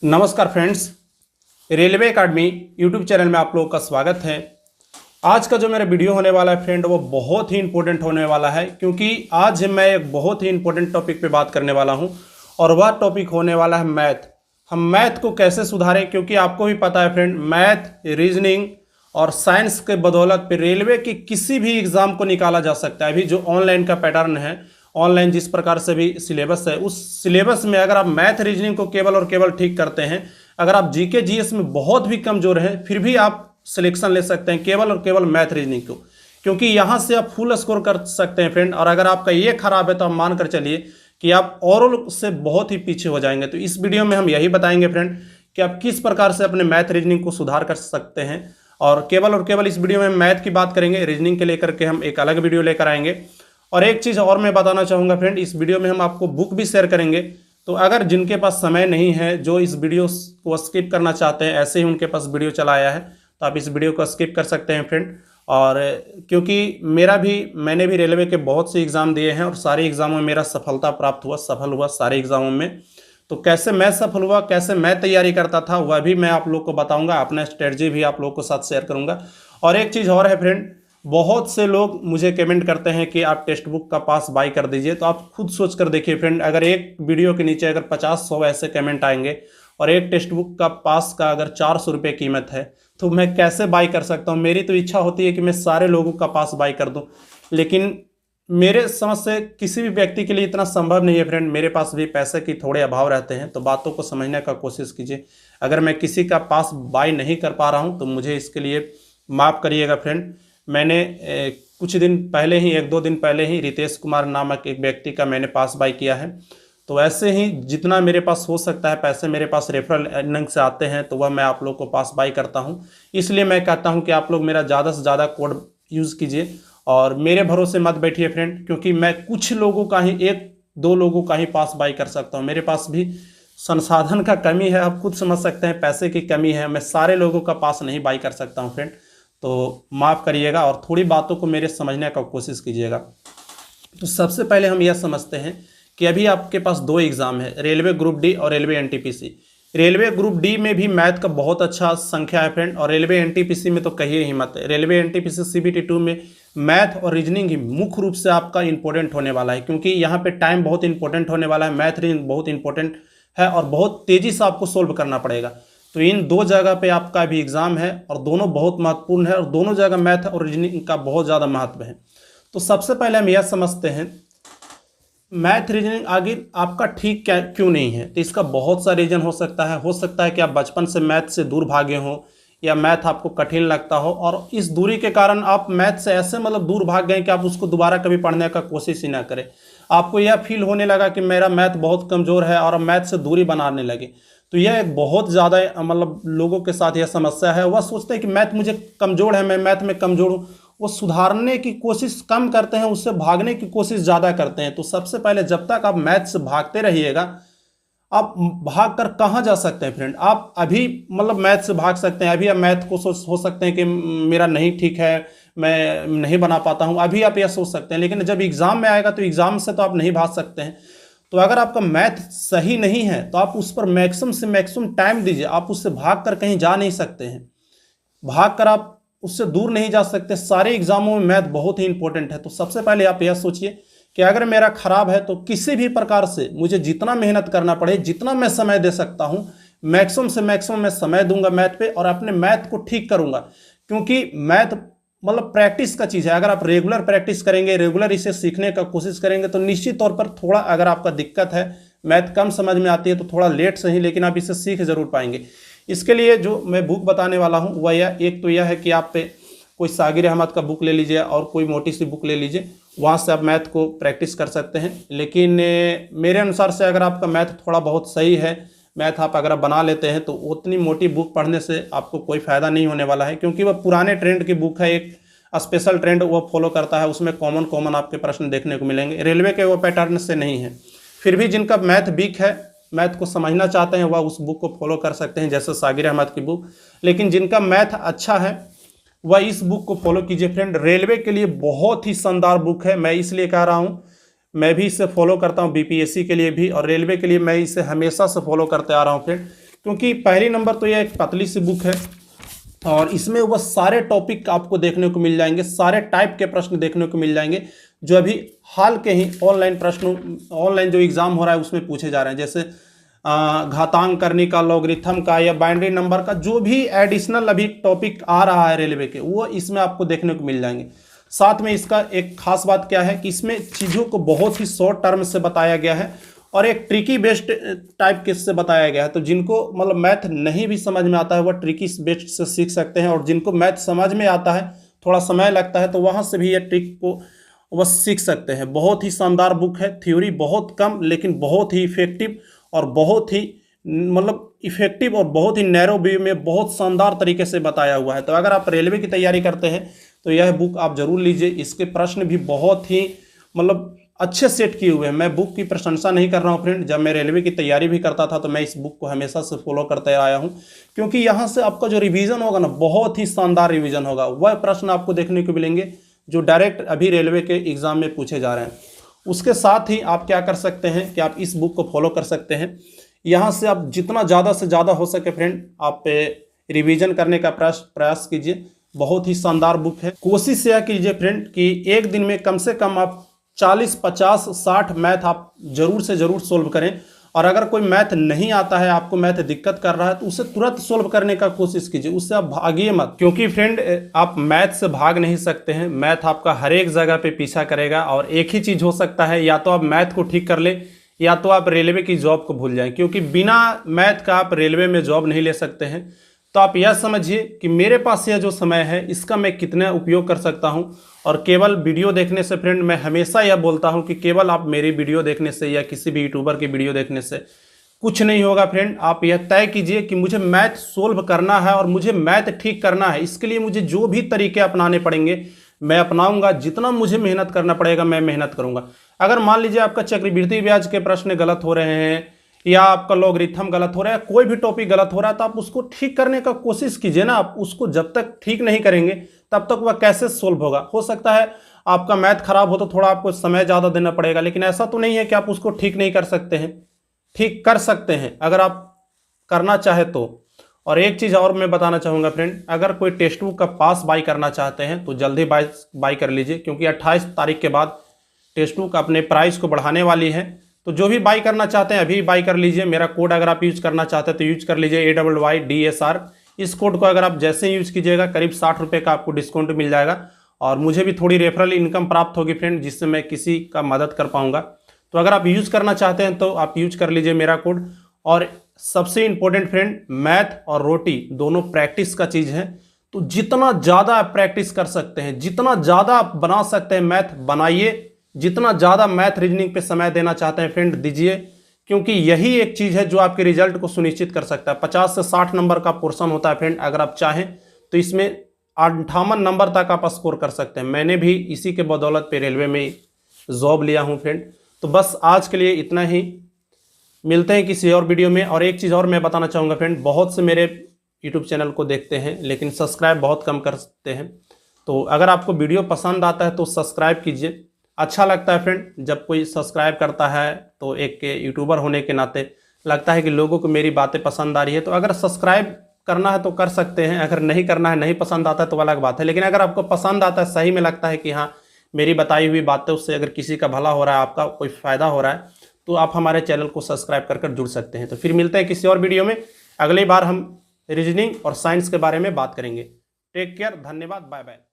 नमस्कार friends, railway academy YouTube channel में आप लोगों का स्वागत है। आज का जो मेरा वीडियो होने वाला है फ्रेंड, वो बहुत ही इंपॉर्टेंट होने वाला है, क्योंकि आज मैं एक बहुत ही इंपॉर्टेंट टॉपिक पे बात करने वाला हूं और वह टॉपिक होने वाला है मैथ। हम मैथ को कैसे सुधारें, क्योंकि आपको भी पता है फ्रेंड, मैथ, रीजनिंग और साइंस के बदौलत पे रेलवे की किसी भी एग्ज़ाम को निकाला जा सकता है। अभी जो ऑनलाइन का पैटर्न है, ऑनलाइन जिस प्रकार से भी सिलेबस है, उस सिलेबस में अगर आप मैथ रीजनिंग को केवल और केवल ठीक करते हैं, अगर आप जीके जीएस में बहुत भी कमजोर हैं, फिर भी आप सिलेक्शन ले सकते हैं केवल और केवल मैथ रीजनिंग को, क्योंकि यहाँ से आप फुल स्कोर कर सकते हैं फ्रेंड। और अगर आपका ये खराब है तो आप मान कर चलिए कि आप औरों से बहुत ही पीछे हो जाएंगे। तो इस वीडियो में हम यही बताएंगे फ्रेंड कि आप किस प्रकार से अपने मैथ रीजनिंग को सुधार कर सकते हैं। और केवल इस वीडियो में मैथ की बात करेंगे, रीजनिंग के लेकर के हम एक अलग वीडियो लेकर आएंगे। और एक चीज़ और मैं बताना चाहूँगा फ्रेंड, इस वीडियो में हम आपको बुक भी शेयर करेंगे। तो अगर जिनके पास समय नहीं है, जो इस वीडियो को स्किप करना चाहते हैं, ऐसे ही उनके पास वीडियो चला आया है, तो आप इस वीडियो को स्किप कर सकते हैं फ्रेंड। और क्योंकि मैंने भी रेलवे के बहुत से एग्ज़ाम दिए हैं और सारे एग्ज़ामों में मेरा सफलता प्राप्त हुआ, सफल हुआ सारे एग्ज़ामों में। तो कैसे मैं सफल हुआ, कैसे मैं तैयारी करता था, वह भी मैं आप लोग को बताऊँगा, अपना स्ट्रेटजी भी आप लोग को साथ शेयर करूँगा। और एक चीज़ और है फ्रेंड, बहुत से लोग मुझे कमेंट करते हैं कि आप टेक्स्ट बुक का पास बाय कर दीजिए। तो आप खुद सोच कर देखिए फ्रेंड, अगर एक वीडियो के नीचे अगर 50-100 ऐसे कमेंट आएंगे और एक टेक्स्ट बुक का पास का अगर 400 रुपये कीमत है, तो मैं कैसे बाय कर सकता हूँ। मेरी तो इच्छा होती है कि मैं सारे लोगों का पास बाय कर दूँ, लेकिन मेरे समझ से किसी भी व्यक्ति के लिए इतना संभव नहीं है फ्रेंड। मेरे पास भी पैसे की थोड़े अभाव रहते हैं, तो बातों को समझने का कोशिश कीजिए। अगर मैं किसी का पास बाय नहीं कर पा रहा हूँ तो मुझे इसके लिए माफ़ करिएगा फ्रेंड। मैंने कुछ दिन पहले ही, 1-2 दिन पहले ही, रितेश कुमार नामक एक व्यक्ति का मैंने पास बाय किया है। तो ऐसे ही जितना मेरे पास हो सकता है पैसे मेरे पास रेफरल अर्निंग से आते हैं, तो वह मैं आप लोग को पास बाय करता हूं। इसलिए मैं कहता हूं कि आप लोग मेरा ज़्यादा से ज़्यादा कोड यूज़ कीजिए और मेरे भरोसे मत बैठिए फ्रेंड, क्योंकि मैं कुछ लोगों का ही, 1-2 लोगों का ही पास बाय कर सकता हूँ। मेरे पास भी संसाधन का कमी है, आप खुद समझ सकते हैं, पैसे की कमी है। मैं सारे लोगों का पास नहीं बाय कर सकता हूँ फ्रेंड, तो माफ़ करिएगा और थोड़ी बातों को मेरे समझने का कोशिश कीजिएगा। तो सबसे पहले हम यह समझते हैं कि अभी आपके पास 2 एग्ज़ाम है, रेलवे ग्रुप डी और railway NTPC. Railway group D में भी मैथ का बहुत अच्छा संख्या है फ्रेंड, और रेलवे एनटीपीसी में तो कहिए ही मत। रेलवे एनटीपीसी सीबीटी 2 में मैथ और रीजनिंग ही मुख्य रूप से आपका इंपॉर्टेंट होने वाला है, क्योंकि यहाँ पे टाइम बहुत इंपॉर्टेंट होने वाला है। मैथ रीजनिंग बहुत इंपॉर्टेंट है और बहुत तेज़ी से आपको सोल्व करना पड़ेगा। तो इन 2 जगह पे आपका भी एग्ज़ाम है और दोनों बहुत महत्वपूर्ण है, और दोनों जगह मैथ और रीजनिंग का बहुत ज़्यादा महत्व है। तो सबसे पहले हम यह समझते हैं, मैथ रीजनिंग आगे आपका ठीक क्या क्यों नहीं है। तो इसका बहुत सा रीज़न हो सकता है। कि आप बचपन से मैथ से दूर भागे हो, या मैथ आपको कठिन लगता हो, और इस दूरी के कारण आप मैथ से ऐसे दूर भाग गए कि आप उसको दोबारा कभी पढ़ने का कोशिश ही ना करें। आपको यह फील होने लगा कि मेरा मैथ बहुत कमज़ोर है और मैथ से दूरी बनाने लगे। तो यह एक बहुत ज़्यादा लोगों के साथ यह समस्या है। वह सोचते हैं कि मैथ मुझे कमज़ोर है, मैं मैथ में कमज़ोर हूँ। वो सुधारने की कोशिश कम करते हैं, उससे भागने की कोशिश ज़्यादा करते हैं। तो सबसे पहले जब तक आप मैथ से भागते रहिएगा, आप भाग कर कहाँ जा सकते हैं फ्रेंड। आप अभी मैथ से भाग सकते हैं, अभी आप मैथ को हो सकते हैं कि मेरा नहीं ठीक है, मैं नहीं बना पाता हूँ, अभी आप यह सोच सकते हैं। लेकिन जब एग्ज़ाम में आएगा तो एग्ज़ाम से तो आप नहीं भाग सकते हैं। तो अगर आपका मैथ सही नहीं है तो आप उस पर मैक्सिमम से मैक्सिमम टाइम दीजिए। आप उससे भाग कर कहीं जा नहीं सकते हैं, भाग कर आप उससे दूर नहीं जा सकते। सारे एग्जामों में मैथ बहुत ही इंपॉर्टेंट है। तो सबसे पहले आप यह सोचिए कि अगर मेरा खराब है तो किसी भी प्रकार से मुझे जितना मेहनत करना पड़े, जितना मैं समय दे सकता हूँ, मैक्सिमम से मैक्सिमम मैं समय दूंगा मैथ पे और अपने मैथ को ठीक करूंगा। क्योंकि मैथ प्रैक्टिस का चीज़ है। अगर आप रेगुलर प्रैक्टिस करेंगे, रेगुलर इसे सीखने का कोशिश करेंगे, तो निश्चित तौर पर थोड़ा अगर आपका दिक्कत है, मैथ कम समझ में आती है, तो थोड़ा लेट सही, लेकिन आप इसे सीख जरूर पाएंगे। इसके लिए जो मैं बुक बताने वाला हूँ वह एक तो यह है कि आप कोई सागिर अहमद का बुक ले लीजिए और कोई मोटी सी बुक ले लीजिए, वहाँ से आप मैथ को प्रैक्टिस कर सकते हैं। लेकिन मेरे अनुसार से अगर आपका मैथ थोड़ा बहुत सही है, मैथ आप अगर बना लेते हैं, तो उतनी मोटी बुक पढ़ने से आपको कोई फ़ायदा नहीं होने वाला है, क्योंकि वह पुराने ट्रेंड की बुक है। एक स्पेशल ट्रेंड वो फॉलो करता है, उसमें कॉमन आपके प्रश्न देखने को मिलेंगे। रेलवे के वो पैटर्न से नहीं है। फिर भी जिनका मैथ वीक है, मैथ को समझना चाहते हैं, वह उस बुक को फॉलो कर सकते हैं, जैसे सागिर अहमद की बुक। लेकिन जिनका मैथ अच्छा है वह इस बुक को फॉलो कीजिए फ्रेंड। रेलवे के लिए बहुत ही शानदार बुक है, मैं इसलिए कह रहा हूँ। मैं भी इसे फॉलो करता हूँ बीपीएससी के लिए भी, और रेलवे के लिए मैं इसे हमेशा से फॉलो करते आ रहा हूँ फ्रेंड। क्योंकि पहली नंबर तो यह एक पतली सी बुक है और इसमें वो सारे टॉपिक आपको देखने को मिल जाएंगे, सारे टाइप के प्रश्न देखने को मिल जाएंगे जो अभी हाल के ही ऑनलाइन जो एग्ज़ाम हो रहा है उसमें पूछे जा रहे हैं। जैसे घातांक करने का, लॉगरिथम का या बाइनरी नंबर का, जो भी एडिशनल अभी टॉपिक आ रहा है रेलवे के, वो इसमें आपको देखने को मिल जाएंगे। साथ में इसका एक खास बात क्या है कि इसमें चीज़ों को बहुत ही शॉर्ट टर्म से बताया गया है और एक ट्रिकी बेस्ड टाइप के से बताया गया है। तो जिनको मतलब मैथ नहीं भी समझ में आता है वह ट्रिकी बेस्ड से सीख सकते हैं, और जिनको मैथ समझ में आता है, थोड़ा समय लगता है, तो वहाँ से भी ये ट्रिक को वह सीख सकते हैं। बहुत ही शानदार बुक है, थ्योरी बहुत कम लेकिन बहुत ही इफेक्टिव और बहुत ही इफेक्टिव और बहुत ही नैरो व्यू में बहुत शानदार तरीके से बताया हुआ है। तो अगर आप रेलवे की तैयारी करते हैं तो यह बुक आप जरूर लीजिए। इसके प्रश्न भी बहुत ही अच्छे सेट किए हुए हैं। मैं बुक की प्रशंसा नहीं कर रहा हूँ फ्रेंड, जब मैं रेलवे की तैयारी भी करता था तो मैं इस बुक को हमेशा से फॉलो करते आया हूँ, क्योंकि यहाँ से आपका जो रिवीजन होगा ना, बहुत ही शानदार रिवीजन होगा। वह प्रश्न आपको देखने को मिलेंगे जो डायरेक्ट अभी रेलवे के एग्जाम में पूछे जा रहे हैं। उसके साथ ही आप क्या कर सकते हैं कि आप इस बुक को फॉलो कर सकते हैं। यहाँ से आप जितना ज़्यादा से ज़्यादा हो सके फ्रेंड आप रिवीजन करने का प्रयास कीजिए। बहुत ही शानदार बुक है। कोशिश यह कीजिए फ्रेंड कि एक दिन में कम से कम आप 40, 50, 60 मैथ आप जरूर से जरूर सोल्व करें। और अगर कोई मैथ नहीं आता है, आपको मैथ दिक्कत कर रहा है, तो उसे तुरंत सोल्व करने का कोशिश कीजिए, उससे आप भागिए मत। क्योंकि फ्रेंड आप मैथ से भाग नहीं सकते हैं, मैथ आपका हर एक जगह पे पीछा करेगा। और एक ही चीज़ हो सकता है, या तो आप मैथ को ठीक कर ले या तो आप रेलवे की जॉब को भूल जाएं, क्योंकि बिना मैथ का आप रेलवे में जॉब नहीं ले सकते हैं। तो आप यह समझिए कि मेरे पास यह जो समय है इसका मैं कितना उपयोग कर सकता हूं। और केवल वीडियो देखने से फ्रेंड, मैं हमेशा यह बोलता हूं कि केवल आप मेरी वीडियो देखने से या किसी भी यूट्यूबर की वीडियो देखने से कुछ नहीं होगा फ्रेंड। आप यह तय कीजिए कि मुझे मैथ सोल्व करना है और मुझे मैथ ठीक करना है। इसके लिए मुझे जो भी तरीके अपनाने पड़ेंगे मैं अपनाऊंगा, जितना मुझे मेहनत करना पड़ेगा मैं मेहनत करूंगा। अगर मान लीजिए आपका चक्रवृद्धि ब्याज के प्रश्न गलत हो रहे हैं या आपका लॉगरिथम गलत हो रहा है, कोई भी टॉपिक गलत हो रहा है, तो आप उसको ठीक करने का कोशिश कीजिए ना। आप उसको जब तक ठीक नहीं करेंगे तब तक वह कैसे सोल्व होगा। हो सकता है आपका मैथ खराब हो तो थोड़ा आपको समय ज़्यादा देना पड़ेगा, लेकिन ऐसा तो नहीं है कि आप उसको ठीक नहीं कर सकते हैं। ठीक कर सकते हैं अगर आप करना चाहे तो। और एक चीज़ और मैं बताना चाहूँगा फ्रेंड, अगर कोई टेक्स्ट बुक का पास बाई करना चाहते हैं तो जल्दी बाई कर लीजिए, क्योंकि 28 तारीख के बाद टेक्स्ट बुक अपने प्राइस को बढ़ाने वाली है। तो जो भी बाई करना चाहते हैं अभी बाई कर लीजिए। मेरा कोड अगर आप यूज करना चाहते हैं तो यूज कर लीजिए AYYDSR। इस कोड को अगर आप जैसे ही यूज कीजिएगा करीब 60 रुपये का आपको डिस्काउंट मिल जाएगा, और मुझे भी थोड़ी रेफरल इनकम प्राप्त होगी फ्रेंड, जिससे मैं किसी का मदद कर पाऊंगा। तो अगर आप यूज करना चाहते हैं तो आप यूज कर लीजिए मेरा कोड। और सबसे इंपॉर्टेंट फ्रेंड, मैथ और रोटी दोनों प्रैक्टिस का चीज़ है। तो जितना ज़्यादा आप प्रैक्टिस कर सकते हैं, जितना ज़्यादा आप बना सकते हैं मैथ बनाइए। जितना ज़्यादा मैथ रीजनिंग पे समय देना चाहते हैं फ्रेंड दीजिए, क्योंकि यही एक चीज़ है जो आपके रिजल्ट को सुनिश्चित कर सकता है। 50 से 60 नंबर का पोर्शन होता है फ्रेंड, अगर आप चाहें तो इसमें 58 नंबर तक आप स्कोर कर सकते हैं। मैंने भी इसी के बदौलत पे रेलवे में जॉब लिया हूँ फ्रेंड। तो बस आज के लिए इतना ही, मिलते हैं किसी और वीडियो में। और एक चीज़ और मैं बताना चाहूँगा फ्रेंड, बहुत से मेरे यूट्यूब चैनल को देखते हैं लेकिन सब्सक्राइब बहुत कम करते हैं। तो अगर आपको वीडियो पसंद आता है तो सब्सक्राइब कीजिए। अच्छा लगता है फ्रेंड जब कोई सब्सक्राइब करता है, तो एक यूट्यूबर होने के नाते लगता है कि लोगों को मेरी बातें पसंद आ रही है। तो अगर सब्सक्राइब करना है तो कर सकते हैं, अगर नहीं करना है, नहीं पसंद आता है तो अलग बात है। लेकिन अगर आपको पसंद आता है, सही में लगता है कि हाँ मेरी बताई हुई बातें उससे अगर किसी का भला हो रहा है, आपका कोई फ़ायदा हो रहा है, तो आप हमारे चैनल को सब्सक्राइब कर जुड़ सकते हैं। तो फिर मिलते हैं किसी और वीडियो में। अगली बार हम रीजनिंग और साइंस के बारे में बात करेंगे। टेक केयर, धन्यवाद, बाय बाय।